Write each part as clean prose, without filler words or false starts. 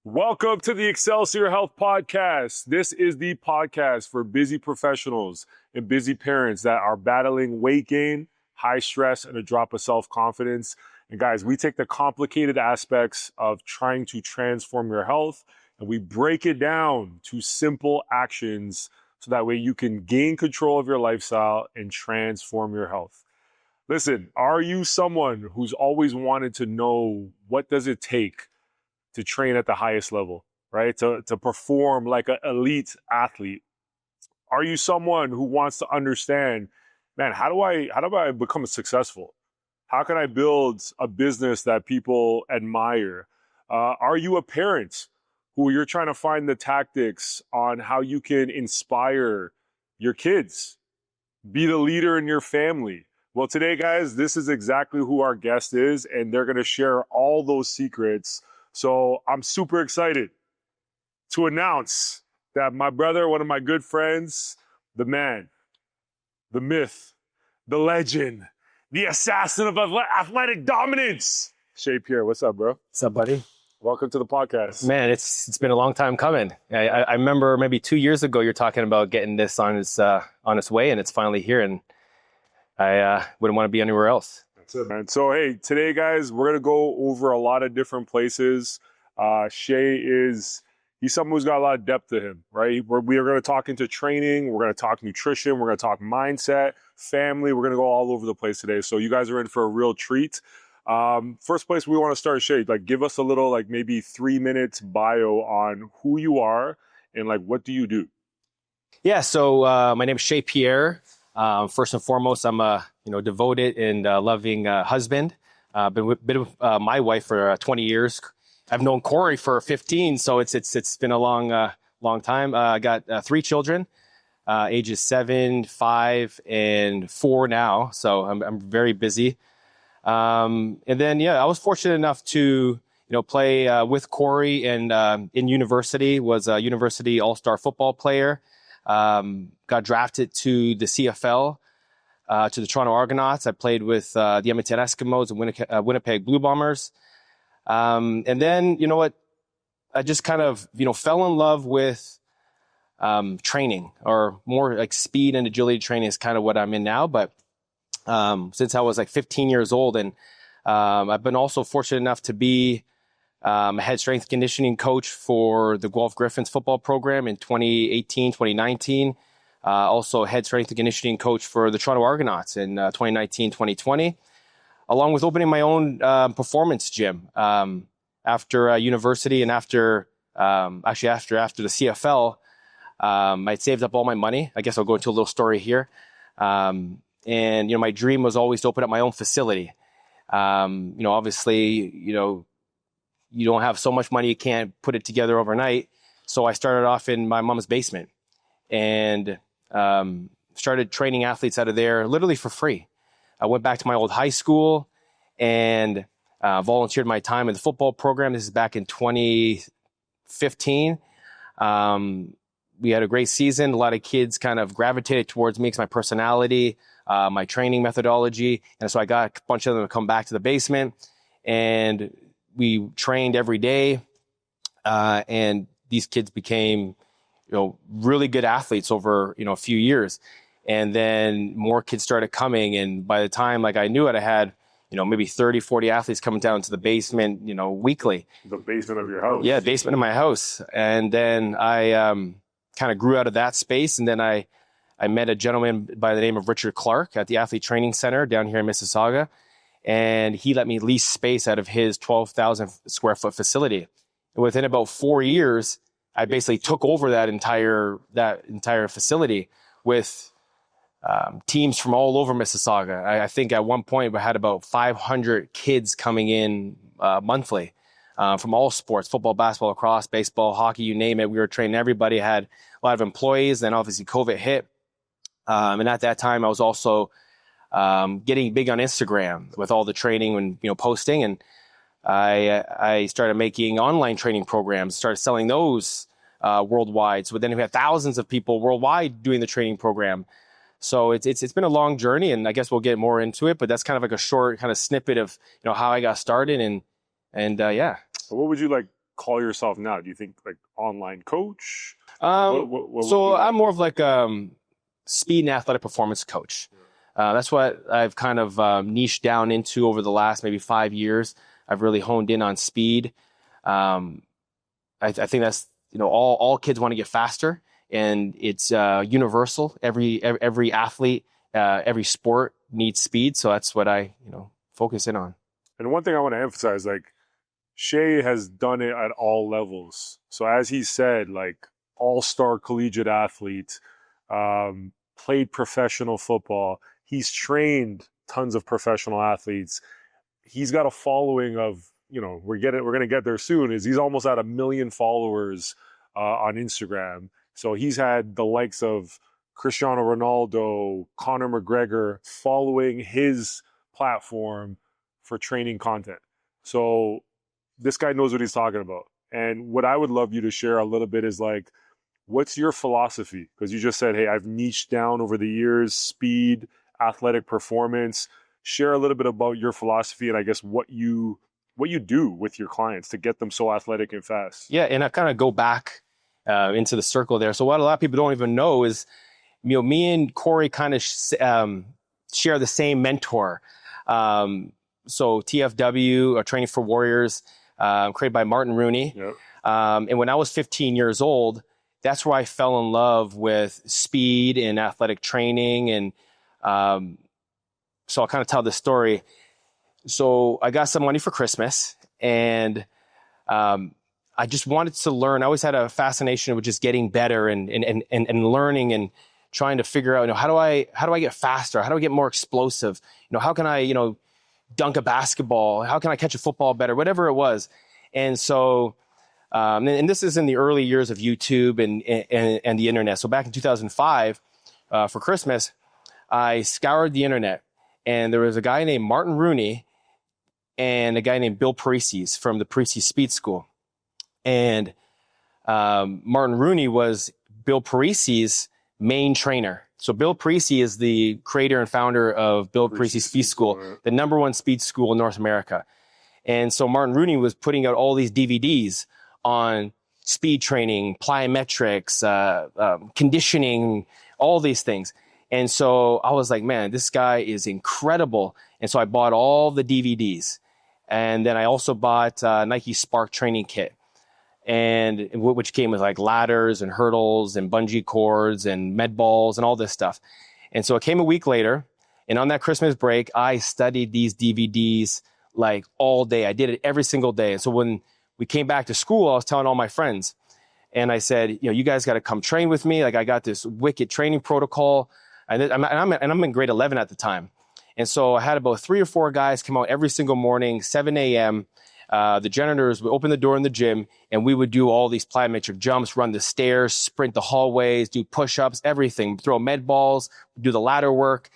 Welcome to the Excelsior Health Podcast. This is the podcast for busy professionals and busy parents that are battling weight gain, high stress, and a drop of self-confidence. And guys, we take the complicated aspects of trying to transform your health and we break it down to simple actions so that way you can gain control of your lifestyle and transform your health. Listen, are you someone who's always wanted to know what does it take to train at the highest level, right? To perform like an elite athlete? Are you someone who wants to understand, man, how do I become successful? How can I build a business that people admire? Are you a parent who you're trying to find the tactics on how you can inspire your kids, be the leader in your family? Well, today, guys, this is exactly who our guest is, and they're going to share all those secrets. So I'm super excited to announce that my brother, one of my good friends, the man, the myth, the legend, the assassin of athletic dominance, Shea Pierre. What's up, bro? What's up, buddy? Welcome to the podcast. Man, it's been a long time coming. I remember maybe 2 years ago you're talking about getting this on its way, and it's finally here, and I wouldn't want to be anywhere else. That's it, man. So, hey, today, guys, we're going to go over a lot of different places. Shea he's someone who's got a lot of depth to him, right? We are going to talk into training. We're going to talk nutrition. We're going to talk mindset, family. We're going to go all over the place today. So you guys are in for a real treat. First place we want to start, Shea, like give us a little, like maybe 3 minutes bio on who you are and like, what do you do? Yeah. So, my name is Shea Pierre. First and foremost, I'm a devoted and loving husband. Been with my wife for 20 years. I've known Cory for 15, so it's been a long time. I got 3 children, ages 7, 5, and 4 now. So I'm very busy. And then I was fortunate enough to play with Cory and in university. Was a university all-star football player. Got drafted to the CFL, to the Toronto Argonauts. I played with the Edmonton Eskimos and Winnipeg Blue Bombers. And then, you know what, I just kind of, fell in love with training, or more like speed and agility training is kind of what I'm in now. But since I was like 15 years old, and I've been also fortunate enough to be a head strength conditioning coach for the Guelph Griffins football program in 2018, 2019. Also head strength and conditioning coach for the Toronto Argonauts in 2019, 2020, along with opening my own performance gym after university, and after the CFL. I'd saved up all my money. I guess I'll go into a little story here. And my dream was always to open up my own facility. Obviously, you don't have so much money, you can't put it together overnight. So I started off in my mom's basement and started training athletes out of there literally for free. I went back to my old high school and volunteered my time in the football program. This is back in 2015. We had a great season. A lot of kids kind of gravitated towards me because my personality, my training methodology. And so I got a bunch of them to come back to the basement, and we trained every day. And these kids became, really good athletes over, a few years. And then more kids started coming. And by the time I knew it, I had, maybe 30, 40 athletes coming down to the basement, weekly. The basement of your house. Yeah, basement of my house. And then I kind of grew out of that space. And then I met a gentleman by the name of Richard Clark at the Athlete Training Center down here in Mississauga. And he let me lease space out of his 12,000 square foot facility. And within about 4 years, I basically took over that entire facility with teams from all over Mississauga. I think at one point we had about 500 kids coming in monthly from all sports: football, basketball, lacrosse, baseball, hockey, you name it. We were training everybody. Had a lot of employees. Then obviously COVID hit. And at that time I was also getting big on Instagram with all the training and posting, and I started making online training programs, started selling those worldwide. So then we had thousands of people worldwide doing the training program. So it's been a long journey, and I guess we'll get more into it. But that's kind of like a short kind of snippet of how I got started, and yeah. What would you like call yourself now? Do you think like online coach? So I'm more of like speed and athletic performance coach. That's what I've kind of niched down into over the last maybe 5 years. I've really honed in on speed. I think that's, all kids want to get faster, and it's universal. Every athlete, every sport needs speed. So that's what I, focus in on. And one thing I want to emphasize, like Shea has done it at all levels. So as he said, like all-star collegiate athlete, played professional football. He's trained tons of professional athletes. He's got a following of, we're going to get there soon, is he's almost at 1 million followers on Instagram. So he's had the likes of Cristiano Ronaldo, Conor McGregor following his platform for training content. So this guy knows what he's talking about. And what I would love you to share a little bit is like, what's your philosophy? Because you just said, hey, I've niched down over the years, speed, athletic performance. Share a little bit about your philosophy and I guess what you do with your clients to get them so athletic and fast. Yeah, and I kind of go back into the circle there. So what a lot of people don't even know is, me and Cory kind of share the same mentor. So TFW, Training for Warriors, created by Martin Rooney. Yep. And when I was 15 years old, that's where I fell in love with speed and athletic training. And so I'll kind of tell this story. So I got some money for Christmas, and I just wanted to learn. I always had a fascination with just getting better and learning and trying to figure out, how do I get faster? How do I get more explosive? How can I, dunk a basketball? How can I catch a football better? Whatever it was. And so, and this is in the early years of YouTube and the internet. So back in 2005, for Christmas, I scoured the internet, and there was a guy named Martin Rooney and a guy named Bill Parisi's from the Parisi Speed School. And Martin Rooney was Bill Parisi's main trainer. So Bill Parisi is the creator and founder of Bill Parisi Speed School, the #1 speed school in North America. And so Martin Rooney was putting out all these DVDs on speed training, plyometrics, conditioning, all these things. And so I was like, man, this guy is incredible. And so I bought all the DVDs. And then I also bought Nike Spark training kit, and which came with like ladders and hurdles and bungee cords and med balls and all this stuff. And so it came a week later, and on that Christmas break, I studied these DVDs like all day. I did it every single day. And so when we came back to school, I was telling all my friends, and I said, you guys got to come train with me. Like, I got this wicked training protocol, and I'm in grade 11 at the time. And so I had about 3 or 4 guys come out every single morning, 7 a.m. The janitors would open the door in the gym, and we would do all these plyometric jumps, run the stairs, sprint the hallways, do push-ups, everything, throw med balls, do the ladder work.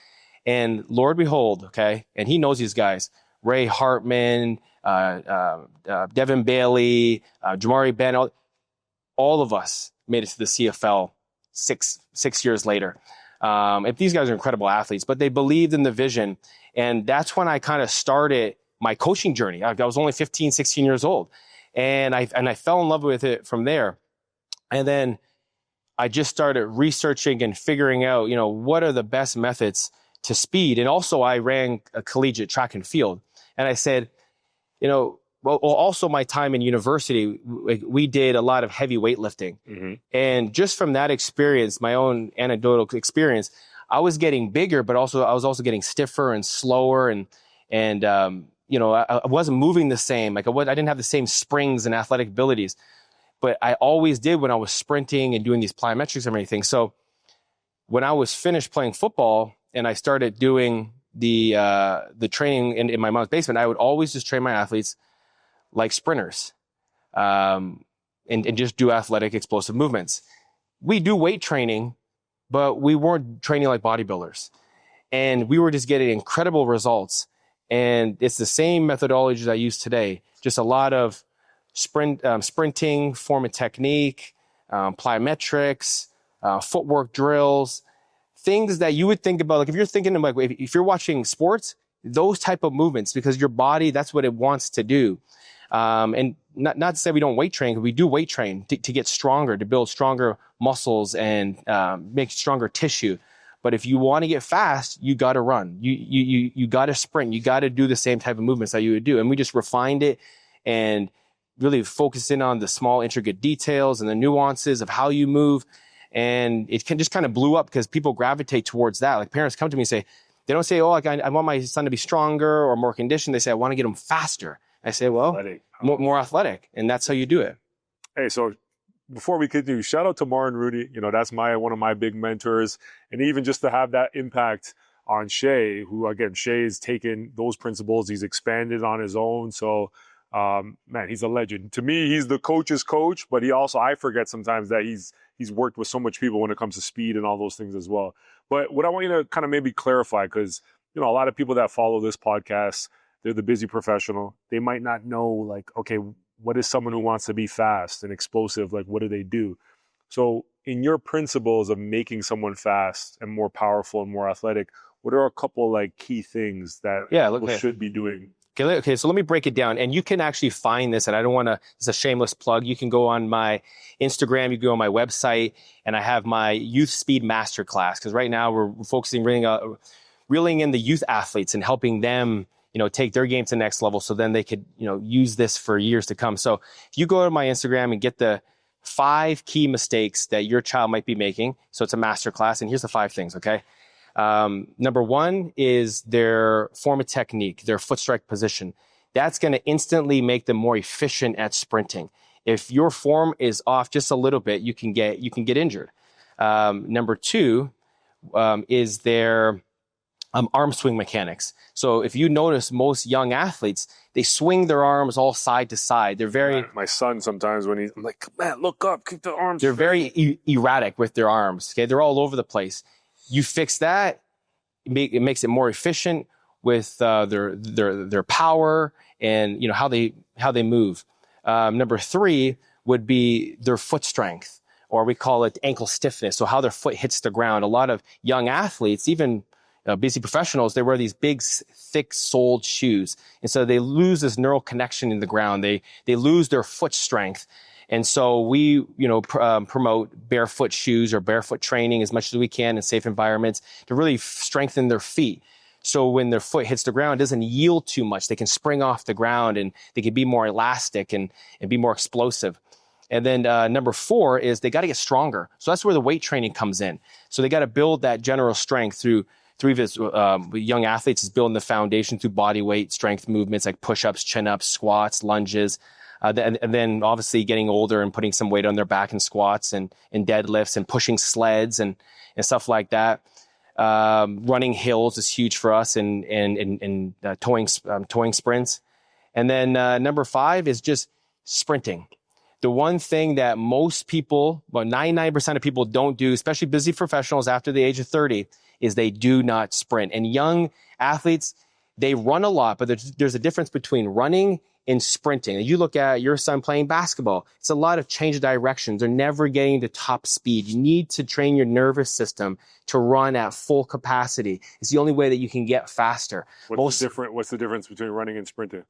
And Lord behold, okay, and he knows these guys, Ray Hartman, Devin Bailey, Jamari Ben, all of us made it to the CFL six years later. If these guys are incredible athletes, but they believed in the vision. And that's when I kind of started my coaching journey. I was only 15, 16 years old. And I fell in love with it from there. And then I just started researching and figuring out, what are the best methods to speed. And also I ran a collegiate track and field. And I said, also my time in university, we did a lot of heavy weightlifting. Mm-hmm. And just from that experience, my own anecdotal experience, I was getting bigger, but also I was also getting stiffer and slower, and I wasn't moving the same. I didn't have the same springs and athletic abilities, but I always did when I was sprinting and doing these plyometrics and everything. So when I was finished playing football and I started doing the training in my mom's basement, I would always just train my athletes like sprinters, and just do athletic explosive movements. We do weight training, but we weren't training like bodybuilders, and we were just getting incredible results. And it's the same methodologies I use today, just a lot of sprinting, form and technique, plyometrics, footwork drills, things that you would think about. Like if you're thinking of if you're watching sports, those type of movements, because your body, that's what it wants to do. And not to say we don't weight train, because we do weight train to get stronger, to build stronger muscles and make stronger tissue. But if you want to get fast, you got to run. You got to sprint. You got to do the same type of movements that you would do. And we just refined it and really focus in on the small, intricate details and the nuances of how you move. And it can just kind of blew up because people gravitate towards that. Like parents come to me and say, they don't say, oh, like I want my son to be stronger or more conditioned. They say, I want to get him faster. I say, well, more athletic. And that's how you do it. Hey, so before we continue, shout out to Martin Rudy. You know, that's one of my big mentors. And even just to have that impact on Shea, who, again, Shea's taken those principles, he's expanded on his own. So, man, he's a legend. To me, he's the coach's coach, but I forget sometimes that he's worked with so much people when it comes to speed and all those things as well. But what I want you to kind of maybe clarify, because, you know, a lot of people that follow this podcast, they're the busy professional. They might not know, like, okay, what is someone who wants to be fast and explosive? Like, what do they do? So in your principles of making someone fast and more powerful and more athletic, what are a couple like key things that people should be doing? Okay, so let me break it down. And you can actually find this, and I don't want to, it's a shameless plug. You can go on my Instagram, you can go on my website, and I have my Youth Speed Masterclass, because right now we're focusing reeling in the youth athletes and helping them, you know, take their game to the next level so then they could, you know, use this for years to come. So if you go to my Instagram and get the 5 key mistakes that your child might be making, so it's a masterclass, and here's the 5 things, okay? Number 1 is their form of technique, their foot strike position. That's going to instantly make them more efficient at sprinting. If your form is off just a little bit, you can get injured. Number 2 is their arm swing mechanics. So if you notice, most young athletes, they swing their arms all side to side. They're very... My son sometimes I'm like, man, look up, keep the arms They're straight. very erratic with their arms. Okay, they're all over the place. You fix that, it makes it more efficient with their power and, you know, how they move. Number 3 would be their foot strength, or we call it ankle stiffness. So how their foot hits the ground. A lot of young athletes, even busy professionals, they wear these big, thick-soled shoes, and so they lose this neural connection in the ground. They lose their foot strength. And so we, you know, promote barefoot shoes or barefoot training as much as we can in safe environments to really strengthen their feet. So when their foot hits the ground, it doesn't yield too much. They can spring off the ground and they can be more elastic and be more explosive. And then number 4 is they got to get stronger. So that's where the weight training comes in. So they got to build that general strength through this, young athletes is building the foundation through body weight strength movements like push-ups, chin-ups, squats, lunges. And then obviously getting older and putting some weight on their back in squats and deadlifts and pushing sleds and stuff like that. Running hills is huge for us and towing sprints. And then number 5 is just sprinting. The one thing that most people, about 99% of people don't do, especially busy professionals after the age of 30, is they do not sprint. And young athletes, they run a lot, but there's a difference between running and sprinting. You look at your son playing basketball, it's a lot of change of directions. They're never getting to top speed. You need to train your nervous system to run at full capacity. It's the only way that you can get faster. What's the difference between running and sprinting?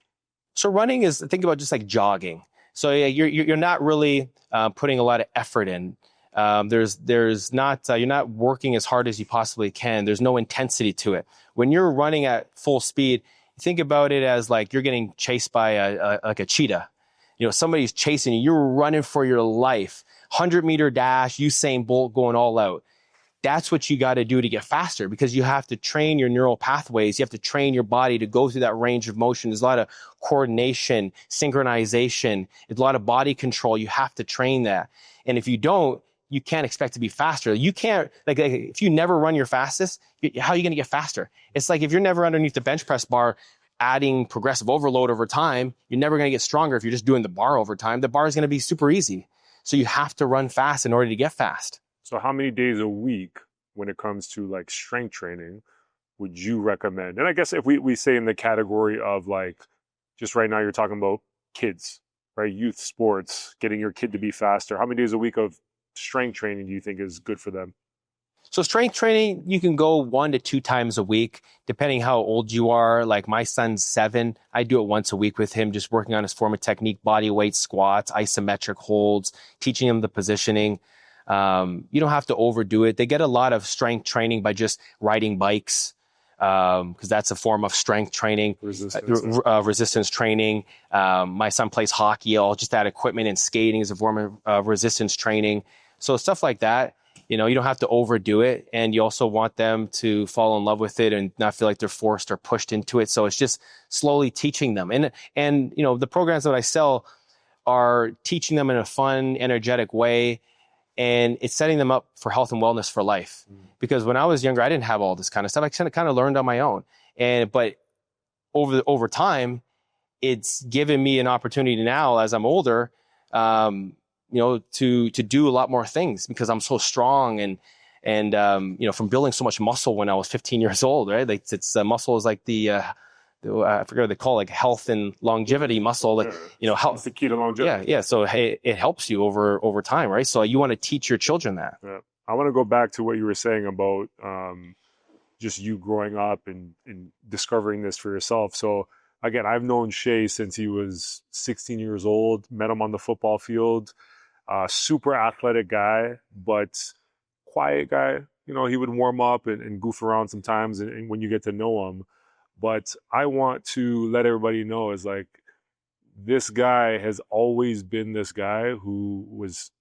So running is, think about just like jogging. So yeah, you're not really putting a lot of effort in. There's not you're not working as hard as you possibly can. There's no intensity to it. When you're running at full speed, think about it as like you're getting chased by a cheetah. You know, somebody's chasing you. You're running for your life. 100-meter dash, Usain Bolt going all out. That's what you got to do to get faster, because you have to train your neural pathways. You have to train your body to go through that range of motion. There's a lot of coordination, synchronization. There's a lot of body control. You have to train that. And if you don't, you can't expect to be faster. You can't, like if you never run your fastest, how are you going to get faster? It's like if you're never underneath the bench press bar, adding progressive overload over time, you're never going to get stronger if you're just doing the bar over time. The bar is going to be super easy. So you have to run fast in order to get fast. So how many days a week, when it comes to like strength training, would you recommend? And I guess if we say in the category of like, just right now you're talking about kids, right? Youth sports, getting your kid to be faster. How many days a week of strength training do you think is good for them? So strength training, you can go 1 to 2 times a week, depending how old you are. Like my son's 7. I do it once a week with him, just working on his form of technique, body weight, squats, isometric holds, teaching him the positioning. You don't have to overdo it. They get a lot of strength training by just riding bikes, because that's a form of strength training, resistance training. My son plays hockey. I'll just add equipment, and skating is a form of resistance training. So stuff like that. You don't have to overdo it, and you also want them to fall in love with it and not feel like they're forced or pushed into it. So it's just slowly teaching them. And the programs that I sell are teaching them in a fun, energetic way, and it's setting them up for health and wellness for life. Because when I was younger, I didn't have all this kind of stuff. I kind of learned on my own. But over time, it's given me an opportunity now as I'm older, to do a lot more things because I'm so strong and from building so much muscle when I was 15 years old, right? Like muscle is like I forget what they call it, like health and longevity muscle, like, health. It's the key to longevity. Yeah. So, hey, it helps you over time, right? So you want to teach your children that. Yeah. I want to go back to what you were saying about just you growing up and discovering this for yourself. So again, I've known Shea since he was 16 years old, met him on the football field. Super athletic guy, but quiet guy. He would warm up and goof around sometimes and when you get to know him. But I want to let everybody know is like, this guy has always been this guy who was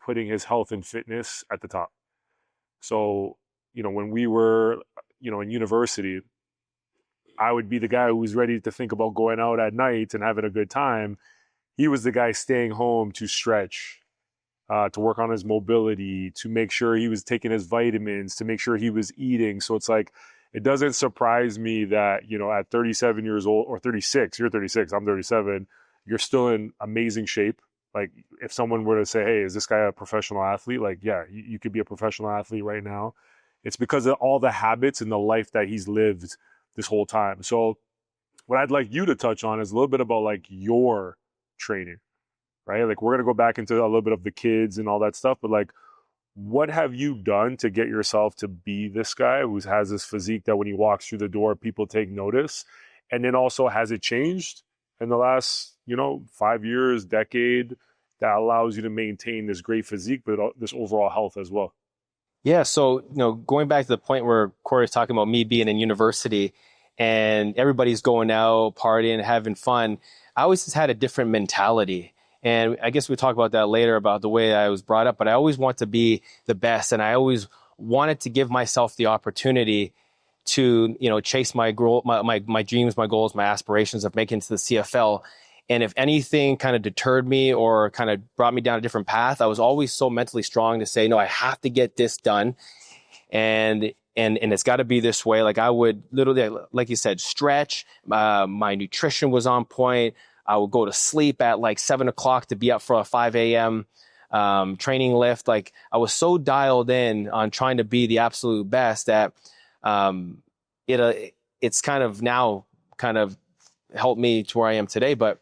putting his health and fitness at the top. So, when we were, in university, I would be the guy who was ready to think about going out at night and having a good time. He was the guy staying home to stretch, to work on his mobility, to make sure he was taking his vitamins, to make sure he was eating. So it's like, it doesn't surprise me that, at 37 years old or 36, you're 36, I'm 37, you're still in amazing shape. Like if someone were to say, hey, is this guy a professional athlete? Like, yeah, you could be a professional athlete right now. It's because of all the habits and the life that he's lived this whole time. So what I'd like you to touch on is a little bit about like your training, right? Like we're going to go back into a little bit of the kids and all that stuff, but like, what have you done to get yourself to be this guy who has this physique that when he walks through the door, people take notice? And then also, has it changed in the last, 5 years, decade, that allows you to maintain this great physique, but this overall health as well? Yeah. So, going back to the point where Cory was talking about me being in university and everybody's going out, partying, having fun, I always just had a different mentality. And I guess we'll talk about that later about the way I was brought up, but I always want to be the best. And I always wanted to give myself the opportunity to, chase my dreams, my goals, my aspirations of making it to the CFL. And if anything kind of deterred me or kind of brought me down a different path, I was always so mentally strong to say, no, I have to get this done. And it's got to be this way. Like I would literally, like you said, stretch. My nutrition was on point. I would go to sleep at like 7 o'clock to be up for a 5 a.m. Training lift. Like I was so dialed in on trying to be the absolute best that it's kind of now kind of helped me to where I am today. But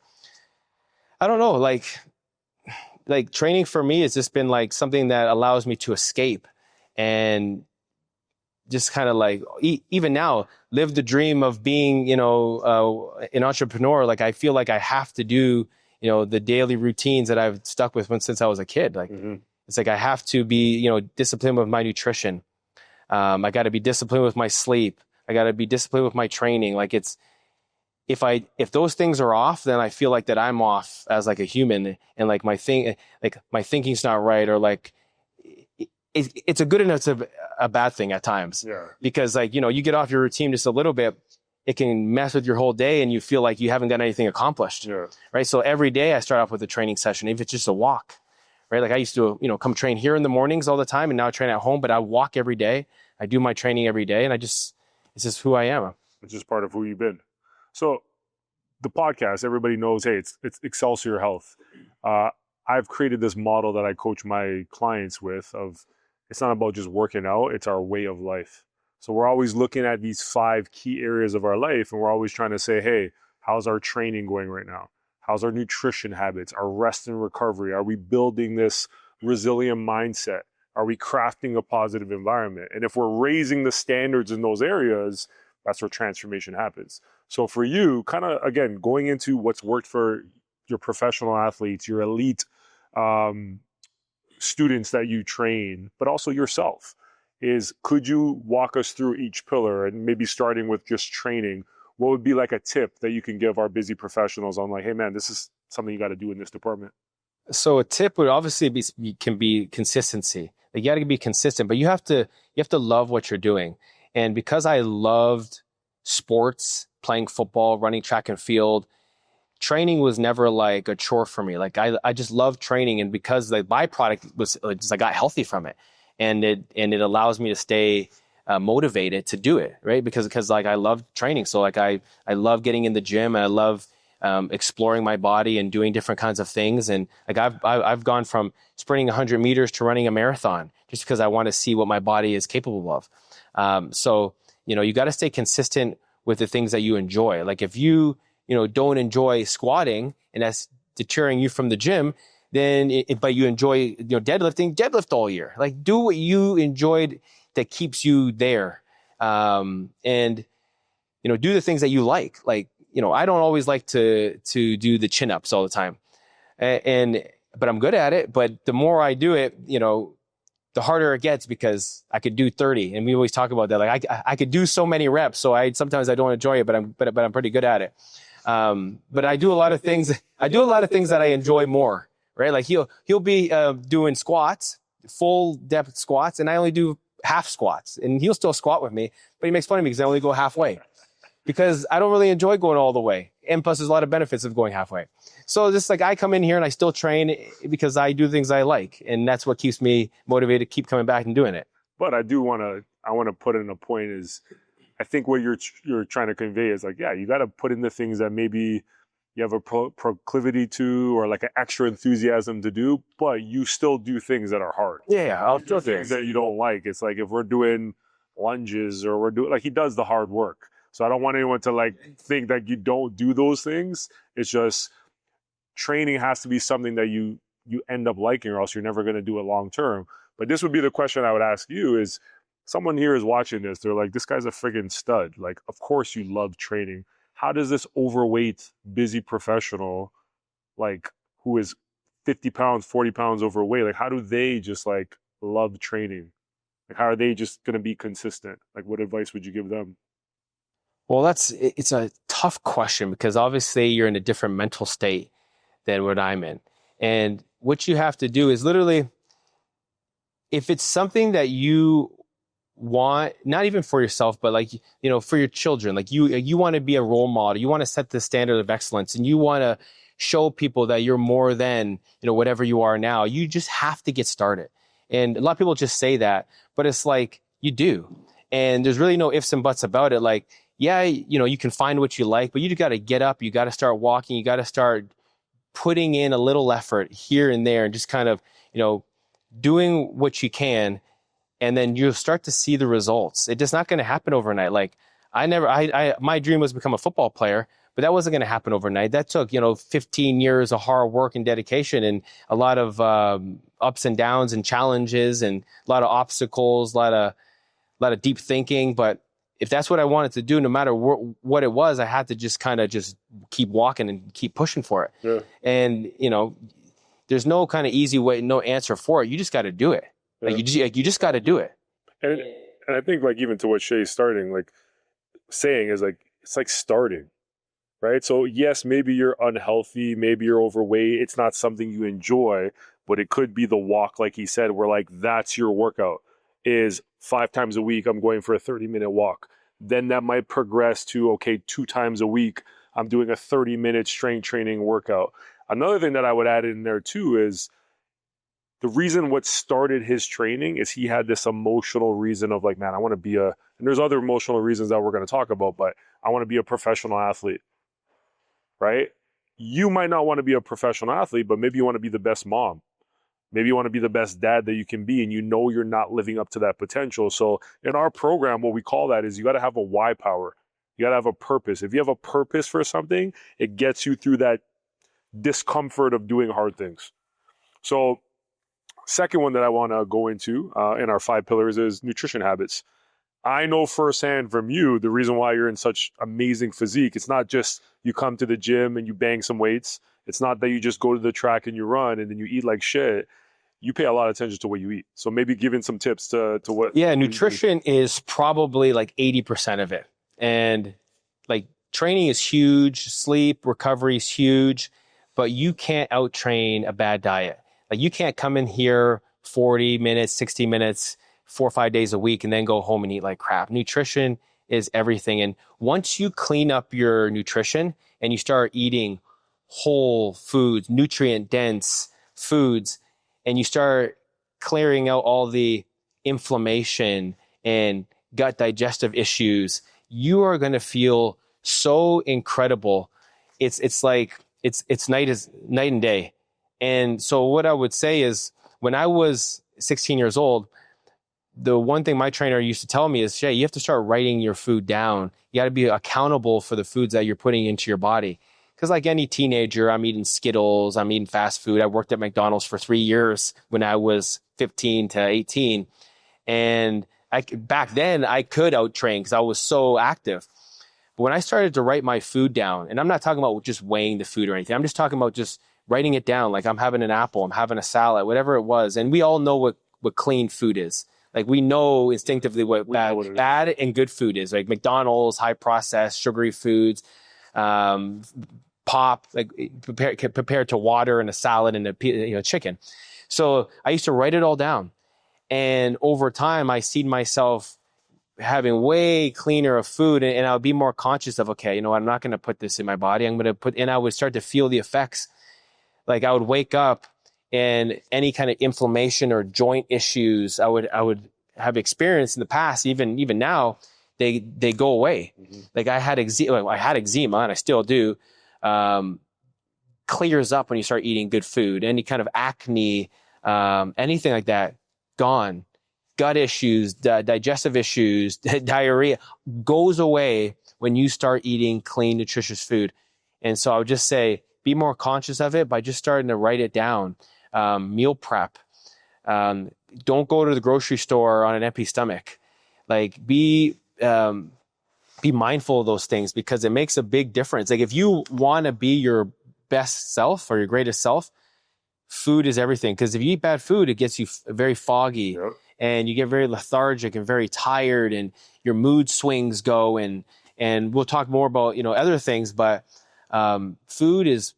I don't know, like training for me has just been like something that allows me to escape and just kind of like even now live the dream of being, an entrepreneur. Like I feel like I have to do, the daily routines that I've stuck with since I was a kid. Like It's like I have to be, disciplined with my nutrition. I got to be disciplined with my sleep. I got to be disciplined with my training. Like if those things are off, then I feel like that I'm off as like a human, and like my thinking's not right, or like it's a good and it's a bad thing at times. Yeah. Because like, you get off your routine just a little bit, it can mess with your whole day and you feel like you haven't got anything accomplished. Yeah. Right. So every day I start off with a training session, if it's just a walk, right? Like I used to, come train here in the mornings all the time, and now I train at home, but I walk every day. I do my training every day, and it's just who I am. It's just part of who you've been. So the podcast, everybody knows, hey, it's Excelsior Health. I've created this model that I coach my clients with of, it's not about just working out, it's our way of life. So we're always looking at these 5 key areas of our life, and we're always trying to say, hey, how's our training going right now? How's our nutrition habits, our rest and recovery? Are we building this resilient mindset? Are we crafting a positive environment? And if we're raising the standards in those areas, that's where transformation happens. So for you, kind of, again, going into what's worked for your professional athletes, your elite students that you train, but also yourself, is could you walk us through each pillar, and maybe starting with just training, what would be like a tip that you can give our busy professionals on, like, hey man, this is something you got to do in this department? So a tip would obviously can be consistency. Like, you got to be consistent, but you have to love what you're doing. And because I loved sports, playing football, running track and field, training was never like a chore for me. Like, I just love training, and because the byproduct was just I got healthy from it, and it allows me to stay motivated to do it, right? Because like I love training, so like I love getting in the gym, and I love exploring my body and doing different kinds of things. And like I've gone from sprinting 100 meters to running a marathon just because I want to see what my body is capable of. So you got to stay consistent with the things that you enjoy. Like if you don't enjoy squatting and that's deterring you from the gym, then but you enjoy deadlifting, deadlift all year. Like, do what you enjoyed that keeps you there, and do the things that you like. Like, I don't always like to do the chin ups all the time, but I'm good at it. But the more I do it, the harder it gets, because I could do 30, and we always talk about that. Like I could do so many reps, so sometimes I don't enjoy it, but I'm pretty good at it. But I do a lot of things. I do a lot of things that I enjoy more, right? Like he'll be doing squats, full depth squats, and I only do half squats, and he'll still squat with me, but he makes fun of me because I only go halfway, because I don't really enjoy going all the way. And plus, there's a lot of benefits of going halfway. So just like I come in here and I still train because I do things I like, and that's what keeps me motivated to keep coming back and doing it. But I want to put in a point is, I think what you're trying to convey is like, yeah, you got to put in the things that maybe you have a proclivity to, or like an extra enthusiasm to do, but you still do things that are hard. Yeah, I'll do things that you don't like. It's like if we're doing lunges, or we're doing, like, he does the hard work. So I don't want anyone to like think that you don't do those things. It's just training has to be something that you end up liking, or else you're never going to do it long term. But this would be the question I would ask you is, someone here is watching this, they're like, this guy's a friggin' stud. Like, of course you love training. How does this overweight, busy professional, like, who is 50 pounds, 40 pounds overweight, like, how do they just like love training? Like, how are they just going to be consistent? Like, what advice would you give them? Well, it's a tough question, because obviously you're in a different mental state than what I'm in. And what you have to do is literally, if it's something that you want, not even for yourself, but like, for your children, like you want to be a role model, you want to set the standard of excellence, and you want to show people that you're more than, whatever you are now, you just have to get started. And a lot of people just say that, but it's like, you do. And there's really no ifs and buts about it. Like, yeah, you can find what you like, but you just got to get up, you got to start walking, you got to start putting in a little effort here and there, and just kind of, doing what you can. And then you'll start to see the results. It's just not going to happen overnight. Like my dream was to become a football player, but that wasn't going to happen overnight. That took, 15 years of hard work and dedication, and a lot of ups and downs and challenges, and a lot of obstacles, a lot of deep thinking. But if that's what I wanted to do, no matter what it was, I had to just kind of just keep walking and keep pushing for it. Yeah. And, there's no kind of easy way, no answer for it. You just got to do it. Yeah. Like you just got to do it. And I think, like, even to what Shea's saying is like, it's like starting, right? So yes, maybe you're unhealthy, maybe you're overweight, it's not something you enjoy, but it could be the walk, like he said, where like that's your workout, is 5 times a week I'm going for a 30-minute walk. Then that might progress to, okay, 2 times a week I'm doing a 30-minute strength training workout. Another thing that I would add in there too is, the reason what started his training is he had this emotional reason of like, man, I want to be and there's other emotional reasons that we're going to talk about, but I want to be a professional athlete, right? You might not want to be a professional athlete, but maybe you want to be the best mom. Maybe you want to be the best dad that you can be, and you're not living up to that potential. So in our program, what we call that is, you got to have a why power. You got to have a purpose. If you have a purpose for something, it gets you through that discomfort of doing hard things. So Second one that I want to go into in our 5 pillars is nutrition habits. I know firsthand from you the reason why you're in such amazing physique. It's not just you come to the gym and you bang some weights. It's not that you just go to the track and you run and then you eat like shit. You pay a lot of attention to what you eat. So maybe giving some tips to what. Yeah, nutrition is probably like 80% of it. And like training is huge, sleep, recovery is huge, but you can't out-train a bad diet. Like you can't come in here 40 minutes, 60 minutes, 4 or 5 days a week and then go home and eat like crap. Nutrition is everything. And once you clean up your nutrition and you start eating whole foods, nutrient dense foods, and you start clearing out all the inflammation and gut digestive issues, you are going to feel so incredible. It's like night and day. And so what I would say is when I was 16 years old, the one thing my trainer used to tell me is, Shea, you have to start writing your food down. You got to be accountable for the foods that you're putting into your body. Because like any teenager, I'm eating Skittles, I'm eating fast food. I worked at McDonald's for 3 years when I was 15 to 18. And back then I could out-train because I was so active. But when I started to write my food down, and I'm not talking about just weighing the food or anything, I'm just talking about just writing it down. Like I'm having an apple, I'm having a salad, whatever it was. And we all know what clean food is. Like we know instinctively what bad and good food is. Like McDonald's, high processed, sugary foods, pop, like compared to water and a salad and a chicken. So I used to write it all down. And over time, I seen myself having way cleaner of food, and I would be more conscious of, okay, you know, I'm not going to put this in my body. And I would start to feel the effects. Like I would wake up and any kind of inflammation or joint issues I would have experienced in the past, even now, they go away. Mm-hmm. Like I had eczema and I still do. Clears up when you start eating good food. Any kind of acne, anything like that, gone. Gut issues, digestive issues, diarrhea goes away when you start eating clean, nutritious food. And so I would just say, be more conscious of it by just starting to write it down. Meal prep. Don't go to the grocery store on an empty stomach. Like be mindful of those things because it makes a big difference. Like if you want to be your best self or your greatest self, food is everything. Because if you eat bad food, it gets you very foggy. Yep. And you get very lethargic and very tired and your mood swings go. And we'll talk more about, other things, but food is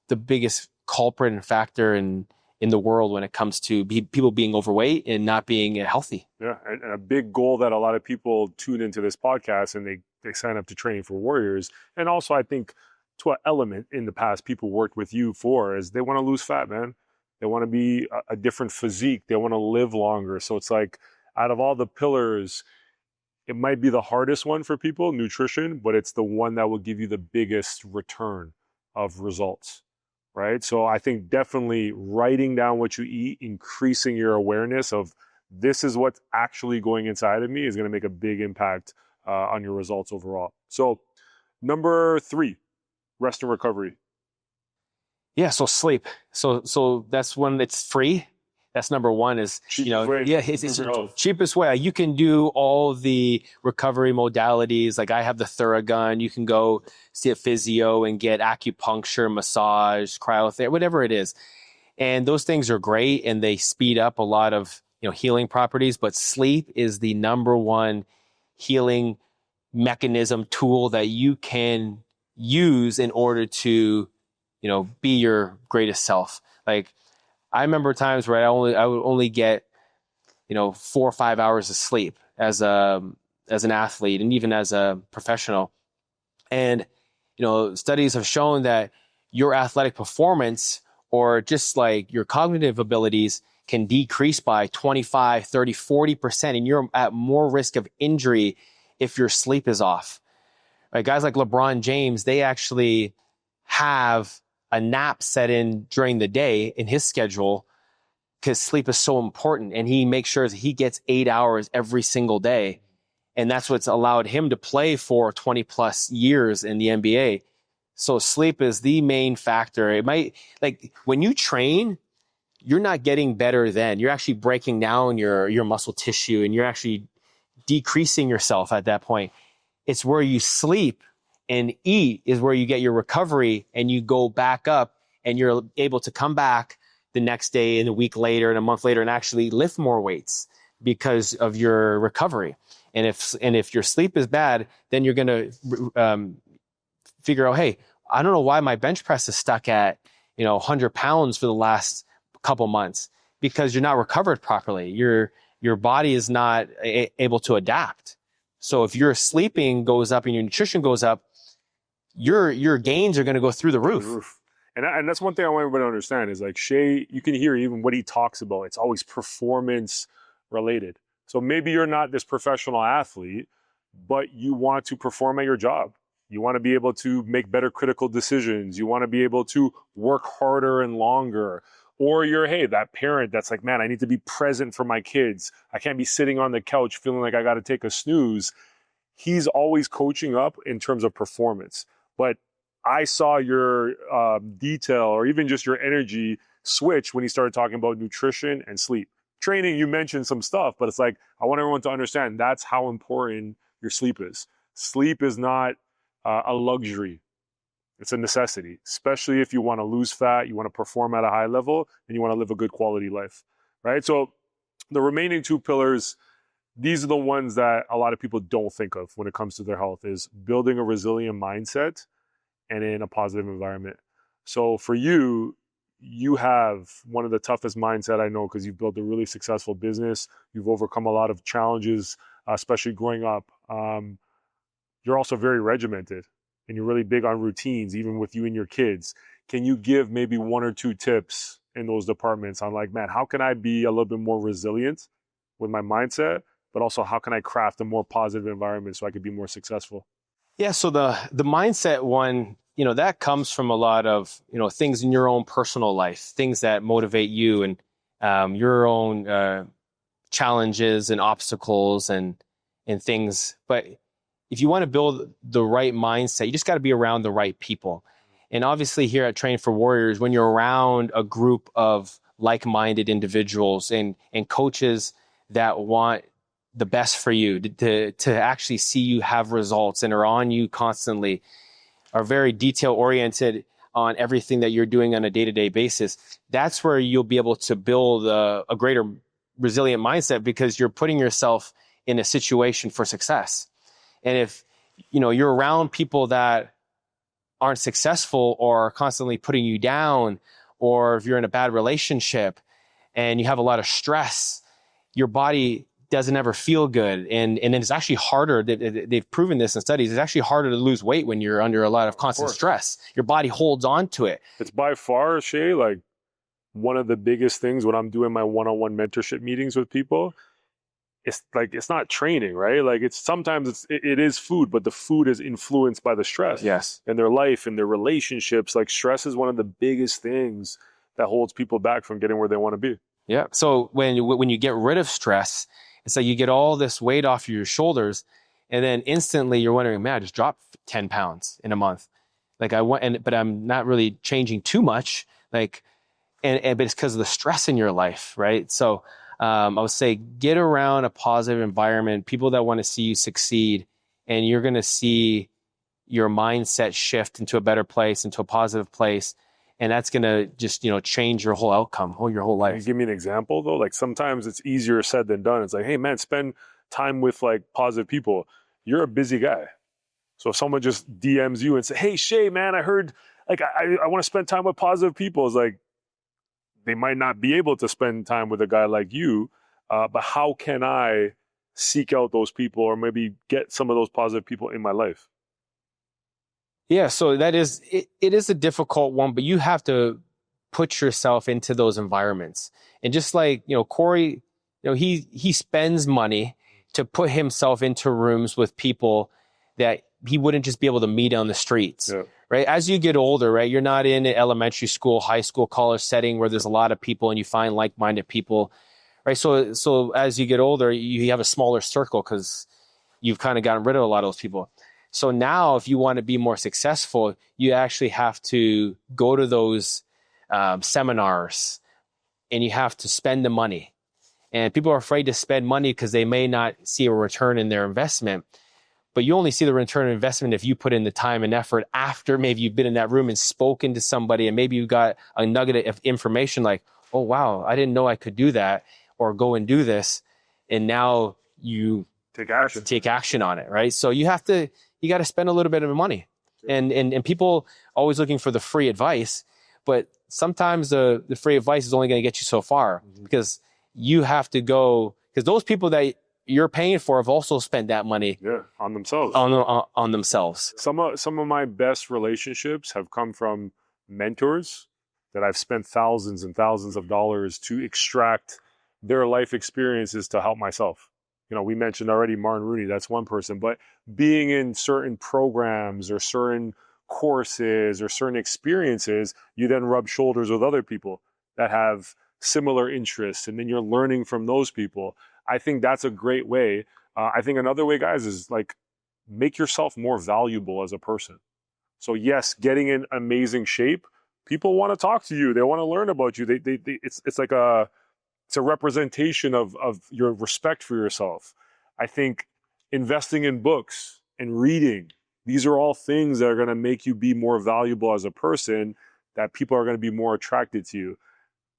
the biggest culprit and factor in the world when it comes to people being overweight and not being healthy. Yeah, and a big goal that a lot of people tune into this podcast and they sign up to Training for Warriors. And also I think to an element in the past people worked with you for is they want to lose fat, man. They want to be a different physique. They want to live longer. So it's like out of all the pillars, it might be the hardest one for people, nutrition, but it's the one that will give you the biggest return of results, right? So I think definitely writing down what you eat, increasing your awareness of this is what's actually going inside of me is going to make a big impact on your results overall. So number 3, rest and recovery. Yeah, so sleep. So that's when it's free. That's number one is, it's the cheapest way. You can do all the recovery modalities. Like I have the Theragun. You can go see a physio and get acupuncture, massage, cryotherapy, whatever it is. And those things are great and they speed up a lot of, healing properties, but sleep is the number one healing mechanism tool that you can use in order to, be your greatest self. Like I remember times where I would only get, 4 or 5 hours of sleep as an athlete and even as a professional. And, studies have shown that your athletic performance or just like your cognitive abilities can decrease by 25, 30, 40%. And you're at more risk of injury if your sleep is off. Right? Guys like LeBron James, they actually have a nap set in during the day in his schedule because sleep is so important. And he makes sure that he gets 8 hours every single day. And that's what's allowed him to play for 20 plus years in the NBA. So sleep is the main factor. It might, like when you train, you're not getting better then. You're actually breaking down your muscle tissue, and you're actually decreasing yourself at that point. It's where you sleep and eat is where you get your recovery, and you go back up, and you're able to come back the next day and a week later and a month later and actually lift more weights because of your recovery. And if your sleep is bad, then you're going to figure out, hey, I don't know why my bench press is stuck at 100 pounds for the last couple months, because you're not recovered properly. Your body is not able to adapt. So if your sleeping goes up and your nutrition goes up, your gains are going to go through the roof. And that's one thing I want everybody to understand is like Shea, you can hear even what he talks about. It's always performance related. So maybe you're not this professional athlete, but you want to perform at your job. You want to be able to make better critical decisions. You want to be able to work harder and longer. Or you're, hey, that parent that's like, man, I need to be present for my kids. I can't be sitting on the couch feeling like I got to take a snooze. He's always coaching up in terms of performance. But I saw your detail or even just your energy switch when he started talking about nutrition and sleep. Training, you mentioned some stuff, but it's like, I want everyone to understand that's how important your sleep is. Sleep is not a luxury. It's a necessity, especially if you want to lose fat, you want to perform at a high level, and you want to live a good quality life, right? So the remaining two pillars, these are the ones that a lot of people don't think of when it comes to their health, is building a resilient mindset and in a positive environment. So for you, you have one of the toughest mindset I know, because you've built a really successful business. You've overcome a lot of challenges, especially growing up. You're also very regimented, and you're really big on routines, even with you and your kids. Can you give maybe one or two tips in those departments on like, man, how can I be a little bit more resilient with my mindset, but also how can I craft a more positive environment so I could be more successful? Yeah. So the mindset one, that comes from a lot of, things in your own personal life, things that motivate you, and your own challenges and obstacles and things. But if you want to build the right mindset, you just got to be around the right people. And obviously here at Train for Warriors, when you're around a group of like-minded individuals and coaches that want the best for you, to actually see you have results and are on you constantly, are very detail-oriented on everything that you're doing on a day-to-day basis, that's where you'll be able to build a greater resilient mindset, because you're putting yourself in a situation for success. And if you're around people that aren't successful or are constantly putting you down, or if you're in a bad relationship and you have a lot of stress, your body doesn't ever feel good. And it's actually harder. They've proven this in studies. It's actually harder to lose weight when you're under a lot of constant stress. Your body holds on to it. It's by far, Shea, like one of the biggest things when I'm doing my one-on-one mentorship meetings with people. It's like, it's not training, right? Like sometimes it is food, but the food is influenced by the stress. Yes. And their life and their relationships. Like stress is one of the biggest things that holds people back from getting where they want to be. Yeah. So when you get rid of stress, it's like you get all this weight off your shoulders, and then instantly you're wondering, man, I just dropped 10 pounds in a month. Like but I'm not really changing too much. Like, but it's because of the stress in your life, right? So I would say get around a positive environment, people that want to see you succeed, and you're going to see your mindset shift into a better place, into a positive place. And that's going to just, change your whole outcome, your whole life. Can you give me an example though? Like sometimes it's easier said than done. It's like, hey man, spend time with like positive people. You're a busy guy. So if someone just DMs you and say, hey Shea, man, I heard like, I want to spend time with positive people. It's like, they might not be able to spend time with a guy like you, but how can I seek out those people or maybe get some of those positive people in my life? Yeah, so that is, it is a difficult one, but you have to put yourself into those environments. And just like, Cory, he spends money to put himself into rooms with people that he wouldn't just be able to meet on the streets. Yeah. Right? As you get older, right, you're not in an elementary school, high school, college setting where there's a lot of people and you find like-minded people, right? So as you get older, you have a smaller circle because you've kind of gotten rid of a lot of those people. So now if you want to be more successful, you actually have to go to those seminars and you have to spend the money. And people are afraid to spend money because they may not see a return in their investment. But you only see the return on investment if you put in the time and effort after maybe you've been in that room and spoken to somebody, and maybe you got a nugget of information like, oh, wow, I didn't know I could do that, or go and do this. And now you Take action on it, right? So you got to spend a little bit of money. And people always looking for the free advice, but sometimes the free advice is only going to get you so far, because you have to go, because those people that you're paying for have also spent that money on themselves. On themselves. Some of my best relationships have come from mentors that I've spent thousands and thousands of dollars to extract their life experiences to help myself. You know, we mentioned already Martin Rooney, that's one person, but being in certain programs or certain courses or certain experiences, you then rub shoulders with other people that have similar interests, and then you're learning from those people. I think that's a great way. I think another way, guys, is like, make yourself more valuable as a person. So yes, getting in amazing shape, people want to talk to you. They want to learn about you. It's like it's a representation of your respect for yourself. I think investing in books and reading, these are all things that are going to make you be more valuable as a person, that people are going to be more attracted to you.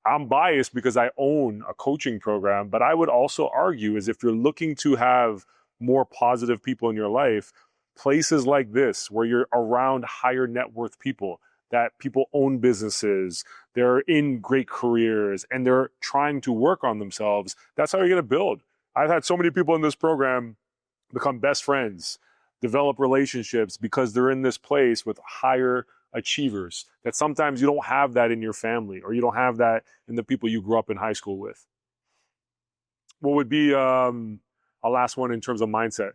I'm biased because I own a coaching program, but I would also argue is if you're looking to have more positive people in your life, places like this where you're around higher net worth people, that people own businesses, they're in great careers, and they're trying to work on themselves, that's how you're going to build. I've had so many people in this program become best friends, develop relationships, because they're in this place with higher achievers, that sometimes you don't have that in your family, or you don't have that in the people you grew up in high school with. What would be a last one in terms of mindset?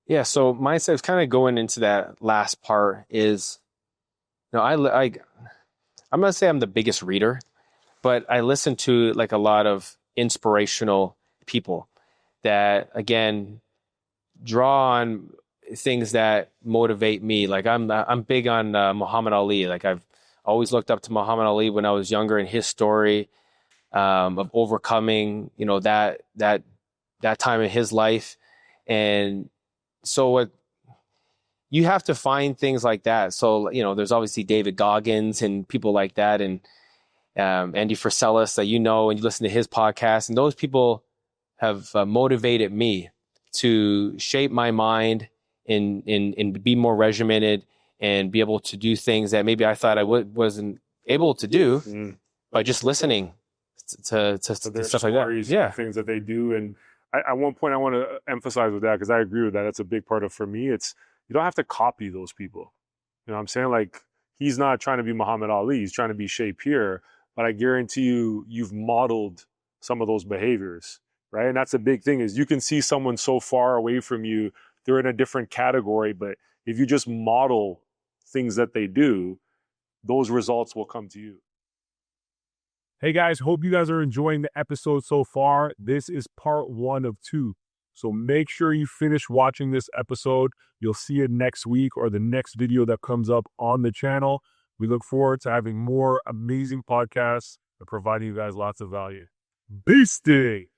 Yeah, so mindset is kind of going into that last part is, you know, I'm going to say I'm the biggest reader, but I listen to like a lot of inspirational people that, again, draw on things that motivate me. Like I'm big on Muhammad Ali. Like I've always looked up to Muhammad Ali when I was younger, and his story of overcoming, you know, that time in his life. And so what you have to find things like that. So, you know, there's obviously David Goggins and people like that, and Andy Friselis that, you know, and you listen to his podcast, and those people have motivated me to shape my mind and be more regimented and be able to do things that maybe I thought I wasn't able to do by just listening to stuff like that. Yeah, things that they do. And at one point I want to emphasize with that, because I agree with that. That's a big part of, for me, it's, you don't have to copy those people. You know what I'm saying? Like, he's not trying to be Muhammad Ali. He's trying to be Shea Pierre. But I guarantee you, you've modeled some of those behaviors, right? And that's a big thing, is you can see someone so far away from you, they're in a different category, but if you just model things that they do, those results will come to you. Hey guys, hope you guys are enjoying the episode so far. This is part 1 of 2. So make sure you finish watching this episode. You'll see it next week, or the next video that comes up on the channel. We look forward to having more amazing podcasts and providing you guys lots of value. Beastie!